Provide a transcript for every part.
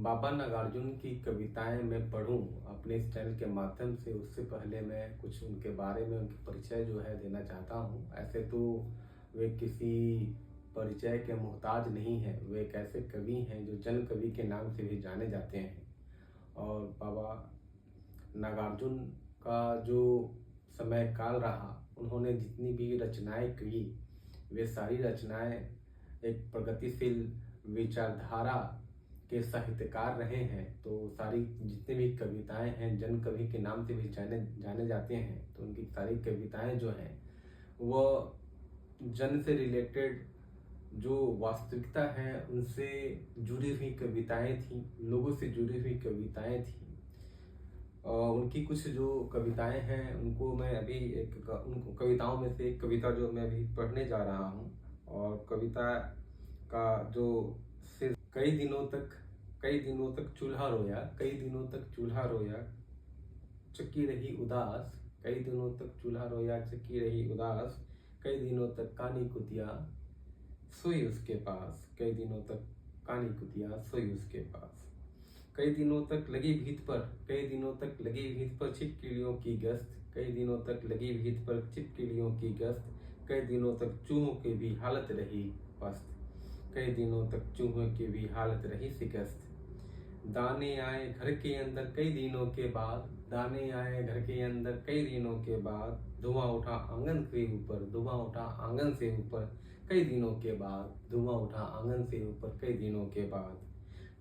बाबा नागार्जुन की कविताएं मैं पढ़ूं अपने इस चैनल के माध्यम से, उससे पहले मैं कुछ उनके बारे में उनकी परिचय जो है देना चाहता हूं। ऐसे तो वे किसी परिचय के मोहताज नहीं हैं। वे एक ऐसे कवि हैं जो जन कवि के नाम से भी जाने जाते हैं। और बाबा नागार्जुन का जो समय काल रहा, उन्होंने जितनी भी रचनाएं की, वे सारी रचनाएं एक प्रगतिशील विचारधारा के साहित्यकार रहे हैं। तो सारी जितनी भी कविताएं हैं जन कवि के नाम से भी जाने जाने जाते हैं। तो उनकी सारी कविताएं जो हैं वो जन से रिलेटेड, जो वास्तविकता है उनसे जुड़ी हुई कविताएं थी, लोगों से जुड़ी हुई कविताएं थी। और उनकी कुछ जो कविताएं हैं उनको मैं अभी उनको कविताओं में से एक कविता जो मैं अभी पढ़ने जा रहा हूँ। और कविता का जो सिर्फ कई दिनों तक चूल्हा रोया, कई दिनों तक चूल्हा रोया चक्की रही उदास, कई दिनों तक चूल्हा रोया चक्की रही उदास, कई दिनों तक कानी कुतिया सोई उसके पास, कई दिनों तक कानी कुतिया सोई उसके पास। कई दिनों तक लगी भीत पर, कई दिनों तक लगी भीत पर छिपकलियों की गश्त, कई दिनों तक लगी भीत पर छिपकलियों की गश्त, कई दिनों तक चूहों की भी हालत रही पस्त, कई दिनों तक चूहों की भी हालत रही शिकस्त। दाने आए घर के अंदर कई दिनों के बाद, दाने आए घर के अंदर कई दिनों के बाद, धुआं उठा आंगन के ऊपर, धुआं उठा आंगन से ऊपर कई दिनों के बाद, धुआं उठा आंगन से ऊपर कई दिनों के बाद।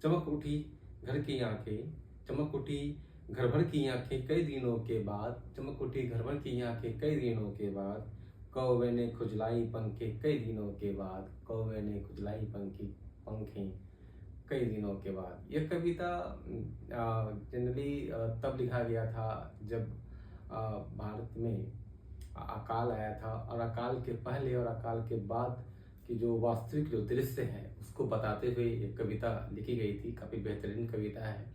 चमक उठी घर की आंखें, चमक उठी घर भर की आंखें कई दिनों के बाद, चमक उठी घर भर की आंखें कई दिनों के बाद। कौवे ने खुजलाई पंखे कई दिनों के बाद, कौवे ने खुजलाई पंखें कई दिनों के बाद। यह कविता जनरली तब लिखा गया था जब भारत में अकाल आया था। और अकाल के पहले और अकाल के बाद की जो वास्तविक जो दृश्य है उसको बताते हुए एक कविता लिखी गई थी। काफ़ी बेहतरीन कविता है।